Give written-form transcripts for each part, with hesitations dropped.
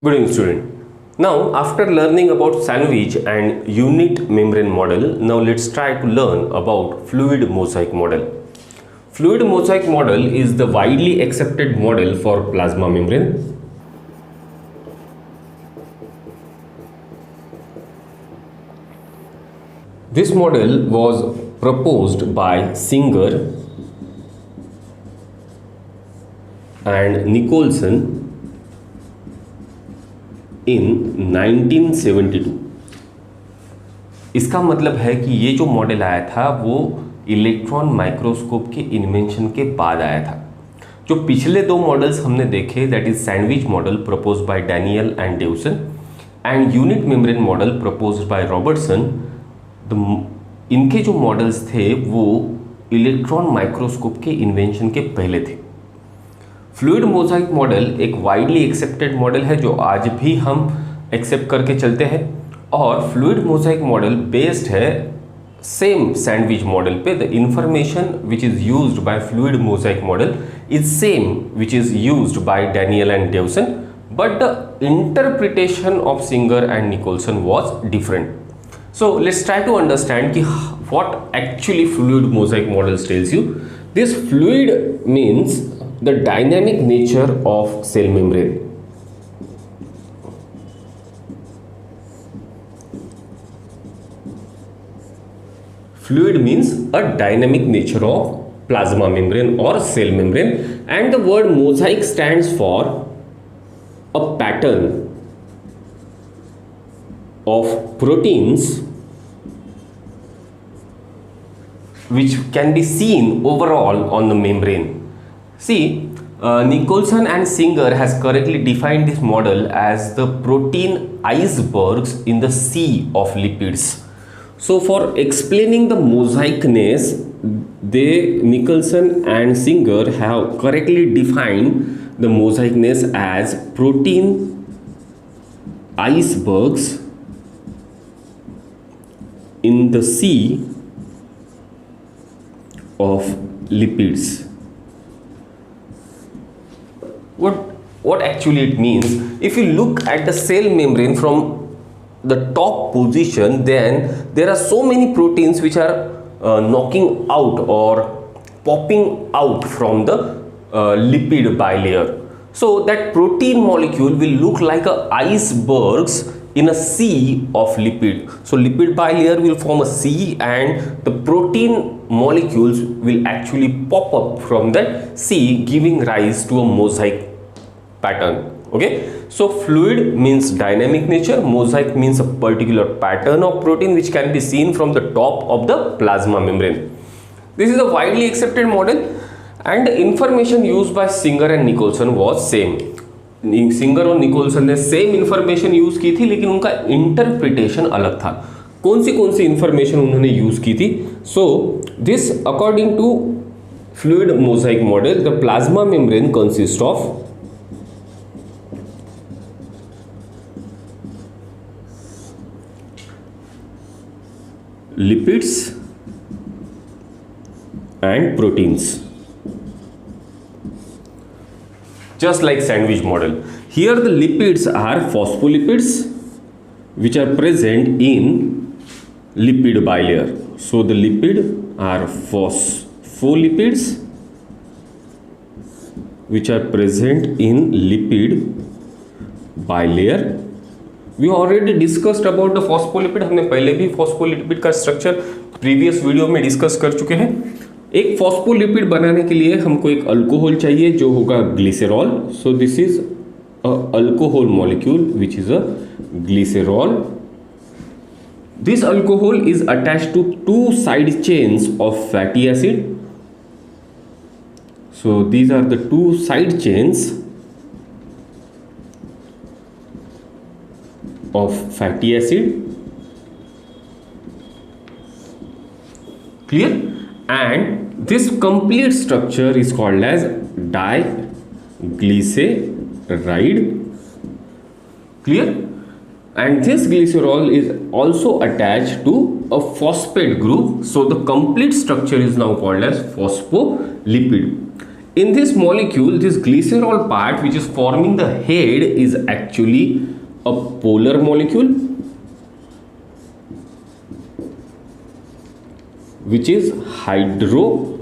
Good evening, student. Now, after learning about sandwich and unit membrane model, now let's try to learn about fluid mosaic model. Fluid mosaic model is the widely accepted model for plasma membrane. This model was proposed by Singer and Nicholson in 1972. इसका मतलब है कि ये जो model आया था वो electron microscope के इन्वेंशन के बाद आया था. जो पिछले दो मॉडल्स हमने देखे, that is sandwich model proposed by Daniel and Dawson and unit membrane model proposed by Robertson. इनके जो मॉडल्स थे वो इलेक्ट्रॉन माइक्रोस्कोप के इन्वेंशन के पहले थे. फ्लूइड मोजाइक मॉडल एक वाइडली एक्सेप्टेड मॉडल है जो आज भी हम एक्सेप्ट करके चलते हैं, और फ्लूइड मोजाइक मॉडल बेस्ड है सेम सैंडविच मॉडल पे. The information which is used by fluid mosaic model is same which is used by Daniel and Davson, but the interpretation of Singer and Nicolson was different. So let's try to understand what actually fluid mosaic models tells you. This fluid means the dynamic nature of cell membrane. Fluid means a dynamic nature of plasma membrane or cell membrane, and the word mosaic stands for a pattern of proteins which can be seen overall on the membrane. See, Nicholson and Singer has correctly defined this model as the protein icebergs in the sea of lipids. So for explaining the mosaicness, Nicholson and Singer have correctly defined the mosaicness as protein icebergs in the sea of lipids. What actually it means? If you look at the cell membrane from the top position, then there are so many proteins which are knocking out or popping out from the lipid bilayer. So that protein molecule will look like a icebergs in a sea of lipid. So lipid bilayer will form a sea, and the protein molecules will actually pop up from that sea, giving rise to a mosaic pattern. Okay, so fluid means dynamic nature, mosaic means a particular pattern of protein which can be seen from the top of the plasma membrane. This is a widely accepted model, and the information used by Singer and Nicholson was same. Singer और Nicolson ने same information use की थी, लेकिन उनका interpretation अलग था. कौन सी information उन्होंने यूज की थी? So this according to fluid mosaic model, the plasma membrane consist of lipids and proteins, just like sandwich model. Here the lipids are phospholipids which are present in lipid bilayer. So the lipid are phospholipids which are present in lipid bilayer. We already discussed about the phospholipid. हमने पहले भी phospholipid का structure previous video में discuss कर चुके हैं. एक phospholipid बनाने के लिए हमको एक अल्कोहल चाहिए जो होगा glycerol. So this is a alcohol molecule which is a glycerol. This alcohol is attached to two side chains of fatty acid. So these are the two side chains of fatty acid. Clear? And this complete structure is called as diglyceride. Clear? And this glycerol is also attached to a phosphate group. So the complete structure is now called as phospholipid. in this molecule, this glycerol part which is forming the head is actually a polar molecule which is hydrophilic,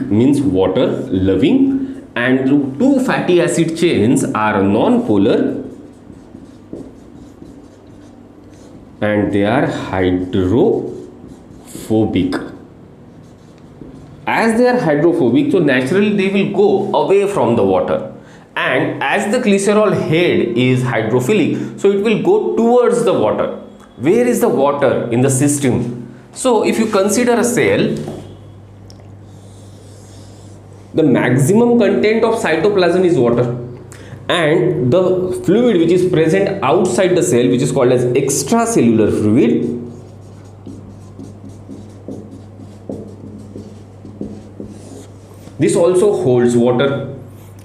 means water loving, and two fatty acid chains are non-polar and they are hydrophobic. As they are hydrophobic, so naturally they will go away from the water, and as the glycerol head is hydrophilic, so it will go towards the water. Where is the water in the system? So if you consider a cell, the maximum content of cytoplasm is water, and the fluid which is present outside the cell, which is called as extracellular fluid, this also holds water,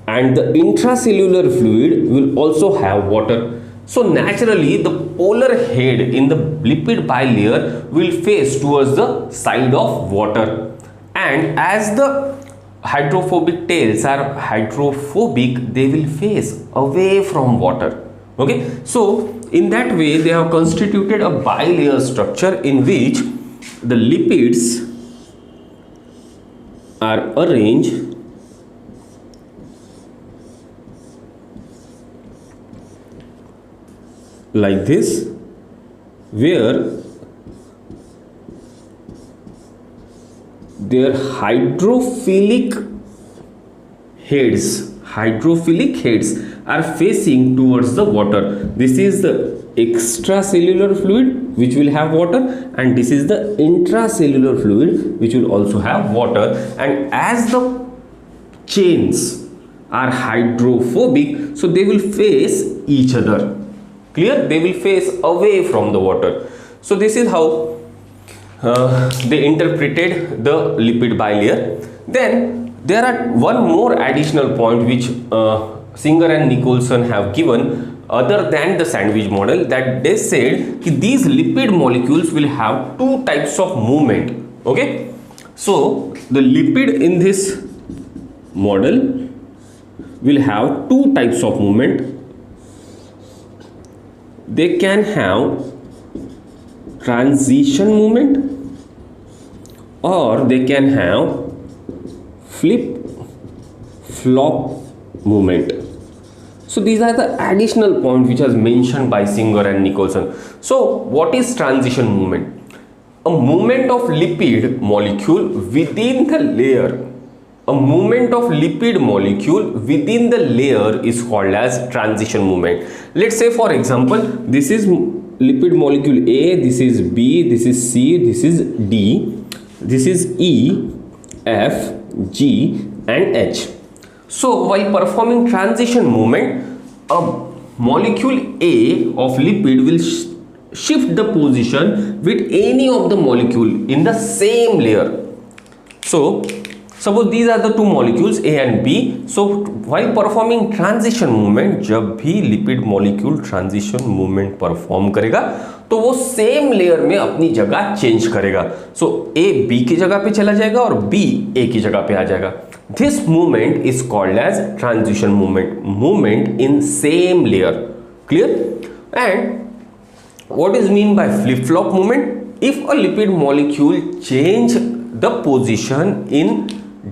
and the intracellular fluid will also have water. So naturally the polar head in the lipid bilayer will face towards the side of water, and as the hydrophobic tails are hydrophobic, they will face away from water. Okay, so in that way they have constituted a bilayer structure in which the lipids are arranged like this, where their hydrophilic heads are facing towards the water. This is the extracellular fluid which will have water, and this is the intracellular fluid which will also have water, and as the chains are hydrophobic, so they will face each other. Clear? They will face away from the water. So this is how they interpreted the lipid bilayer. Then there are one more additional point which Singer and Nicholson have given other than the sandwich model, that they said that these lipid molecules will have two types of movement. Okay, so the lipid in this model will have two types of movement. They can have transition movement or they can have flip-flop movement. So these are the additional points which is mentioned by Singer and Nicholson. So what is transition movement? A movement of lipid molecule within the layer. A movement of lipid molecule within the layer is called as transition movement. Let's say for example, this is lipid molecule A, this is B, this is C, this is D, this is E, F, G and H. So while performing transition movement, a molecule A of lipid will shift the position with any of the molecule in the same layer. So suppose these are the two molecules A and B. So while performing transition movement, जब भी lipid molecule transition movement perform करेगा तो वो same layer में अपनी जगह change करेगा. So A B की जगह पे चला जाएगा और B A की जगह पे आ जाएगा. This movement is called as transition movement in same layer. Clear? And what is mean by flip-flop movement? If a lipid molecule change the position in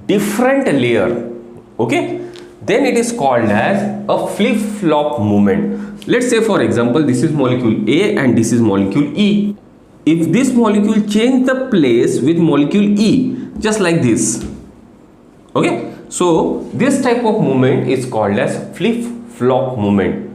different layer, okay, then it is called as a flip-flop movement. Let's say for example, this is molecule A and this is molecule E. If this molecule change the place with molecule E, just like this, okay, so this type of movement is called as flip-flop movement.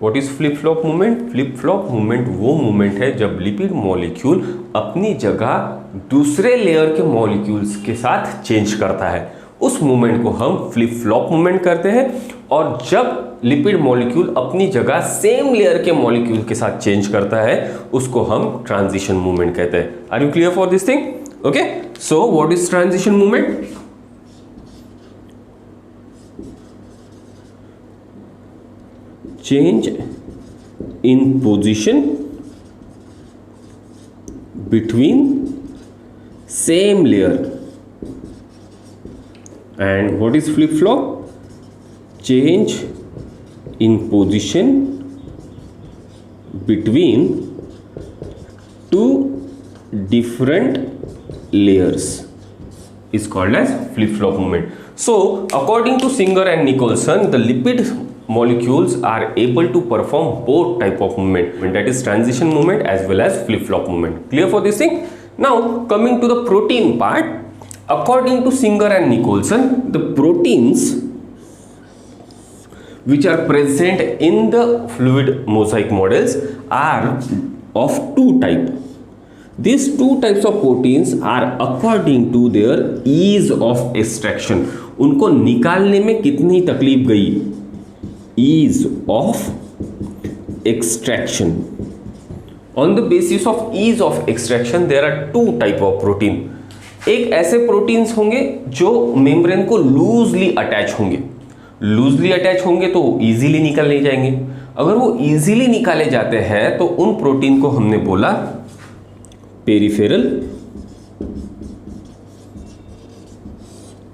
What is flip-flop movement? Flip-flop movement वो movement है जब lipid molecule अपनी जगह दूसरे layer के molecules के साथ change करता है, उस मूवमेंट को हम फ्लिप-फ्लॉप मूवमेंट करते हैं. और जब लिपिड मॉलिक्यूल अपनी जगह सेम लेयर के मॉलिक्यूल के साथ चेंज करता है, उसको हम ट्रांजिशन मूवमेंट कहते हैं. Are you clear for this thing? Okay, so what is transition movement? change in position between same layer and what is flip flop? Change in position between two different layers is called as flip flop movement. So according to Singer and Nicholson, the lipid molecules are able to perform both type of movement, that is transition movement as well as flip flop movement. Clear for this thing? Now coming to the protein part, according to Singer and Nicholson, the proteins which are present in the fluid mosaic models are of two types. These two types of proteins are according to their ease of extraction. उनको निकालने में कितनी तकलीफ गई? Ease of extraction. On the basis of ease of extraction, there are two type of protein. एक ऐसे proteins होंगे जो मेम्ब्रेन को लूजली अटैच होंगे. लूजली अटैच होंगे तो इजीली निकल नहीं जाएंगे. अगर वो इजीली निकाले जाते हैं तो उन प्रोटीन को हमने बोला पेरिफेरल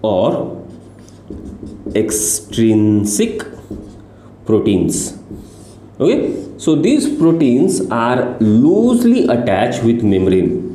और extrinsic proteins. Okay, so these proteins are loosely attached with membrane.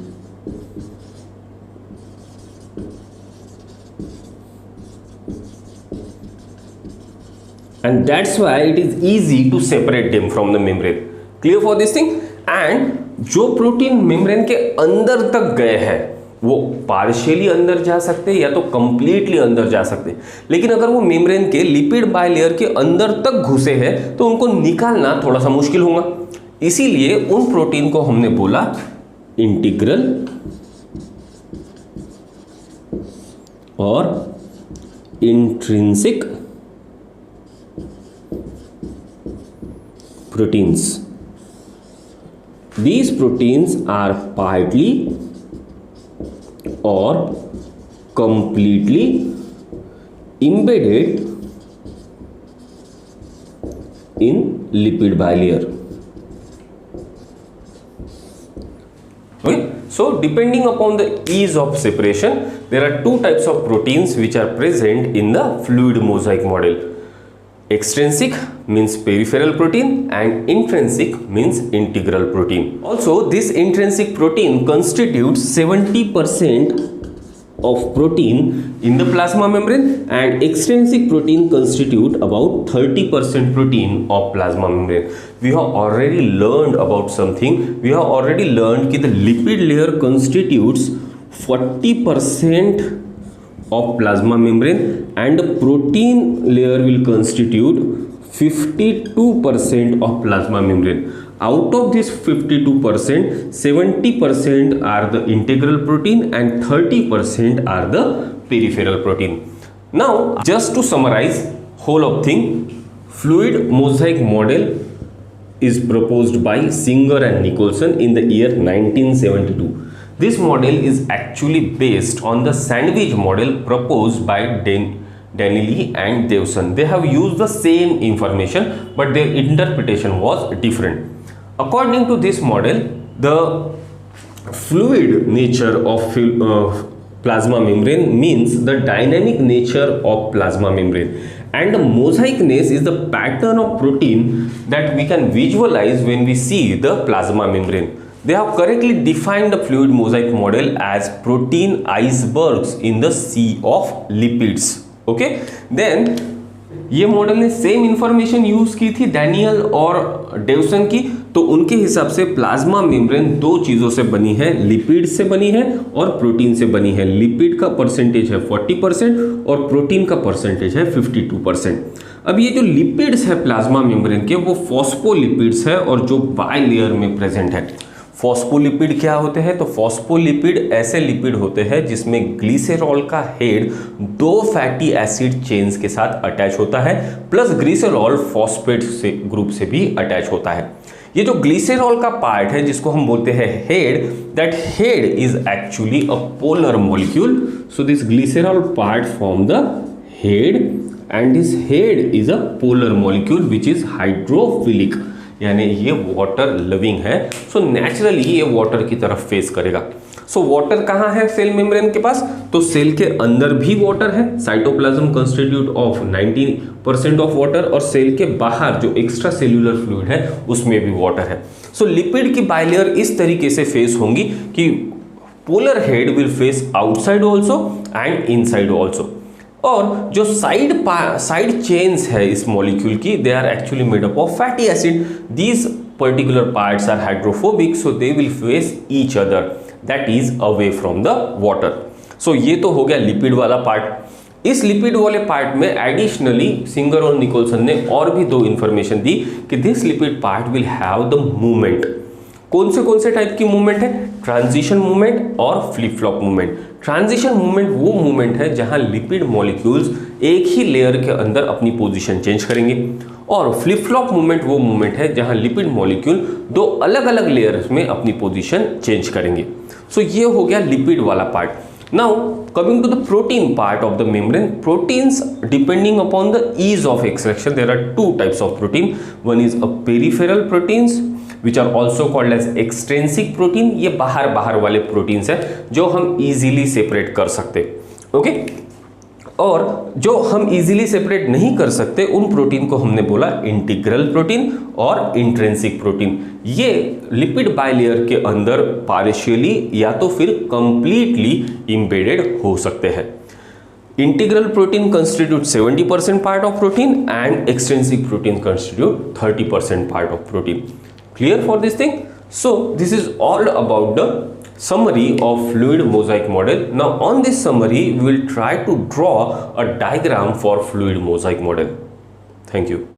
And that's why it is easy to separate them from the membrane. Clear for this thing? And जो प्रोटीन मेम्ब्रेन के अंदर तक गए हैं वो partially अंदर जा सकते हैं या तो कंप्लीटली अंदर जा सकते हैं, लेकिन अगर वो मेम्ब्रेन के लिपिड बायलेयर के अंदर तक घुसे हैं तो उनको निकालना थोड़ा सा मुश्किल होगा. इसीलिए उन प्रोटीन को हमने बोला इंटीग्रल और intrinsic proteins. These proteins are partly or completely embedded in lipid bilayer. Okay, so depending upon the ease of separation, there are two types of proteins which are present in the fluid mosaic model. Extrinsic means peripheral protein and intrinsic means integral protein. Also, this intrinsic protein constitutes 70% of protein in the plasma membrane and extrinsic protein constitute about 30% protein of plasma membrane. We have already learned about something. We have already learned that the lipid layer constitutes 40% of plasma membrane and the protein layer will constitute 52% of plasma membrane. Out of this 52%, 70% are the integral protein and 30% are the peripheral protein. Now, just to summarize whole of thing, fluid mosaic model is proposed by Singer and Nicholson in the year 1972. This model is actually based on the sandwich model proposed by Danieli and Dawson. They have used the same information but their interpretation was different. According to this model, the fluid nature of plasma membrane means the dynamic nature of plasma membrane, and the mosaicness is the pattern of protein that we can visualize when we see the plasma membrane. They have correctly defined the fluid mosaic model as protein icebergs in the sea of lipids. Okay, then ये model ने same information use की थी Daniel और Dawson की, तो उनके हिसाब से प्लाज्मा मेम्ब्रेन दो चीजों से बनी है, लिपिड से बनी है और प्रोटीन से बनी है. लिपिड का परसेंटेज है 40% और प्रोटीन का परसेंटेज है 52%. अब ये जो लिपिड्स है प्लाज्मा मेम्ब्रेन के वो फॉस्फोलिपिड्स है और जो बाय लेयर में प्रेजेंट है. फॉस्फोलिपिड क्या होते हैं? तो फॉस्फोलिपिड ऐसे लिपिड होते हैं जिसमें ग्लिसरॉल का हेड दो फैटी एसिड चेन्स के साथ अटैच होता है प्लस ग्लिसरॉल फॉस्फेट से ग्रुप से भी अटैच होता है. ये जो ग्लिसरॉल का पार्ट है जिसको हम बोलते हैं head, that head is actually a polar molecule. So this glycerol part form the head and this head is a polar molecule which is hydrophilic, यानी ये वाटर लविंग है. सो नेचुरली ये वाटर की तरफ फेस करेगा. So water कहाँ है cell membrane के पास? तो सेल के अंदर भी वाटर है, cytoplasm constitute of 90% of water, और सेल के बाहर जो एक्स्ट्रा सेल्यूलर फ्लूइड है उसमें भी वाटर है। सो लिपिड की बाइलेयर इस तरीके से फेस होंगी कि polar head will face outside also and inside also, और जो साइड चेन्स है इस मॉलिक्यूल की, they are actually made up of fatty acid. These particular parts are hydrophobic, so they will face each other, that is away from the water. So ये तो हो गया lipid वाला पार्ट। इस lipid वाले पार्ट में additionally singer और Nicolson ने और भी 2 इंफॉर्मेशन दी कि this lipid part will have the movement. कौन से टाइप की मूवमेंट है? ट्रांजिशन मूवमेंट और flip flop movement. Transition movement वो मूवमेंट है जहां लिपिड मॉलिक्यूल्स एक ही लेयर के अंदर अपनी पोजीशन चेंज करेंगे, और फ्लिप फ्लॉप मूवमेंट वो मूवमेंट है जहां लिपिड मॉलिक्यूल 2 अलग अलग लेयर्स में अपनी पोजीशन चेंज करेंगे। सो ये हो गया लिपिड वाला part. Now coming to the protein part of the membrane, proteins depending upon the ease of extraction there are 2 types of protein. One is a peripheral proteins which are also called as extrinsic protein। ये बाहर वाले proteins है जो हम easily separate कर सकते, okay. और जो हम इजीली सेपरेट नहीं कर सकते उन प्रोटीन को हमने बोला इंटीग्रल प्रोटीन और इंट्रिंसिक प्रोटीन। ये लिपिड बाइलेयर के अंदर पार्शियली या तो फिर कंप्लीटली इंबेडेड हो सकते हैं। Integral protein constitute 70% part of protein and extrinsic protein constitute 30% part of protein. Clear for this thing? So this is all about the summary of fluid mosaic model. Now on this summary we will try to draw a diagram for fluid mosaic model. Thank you.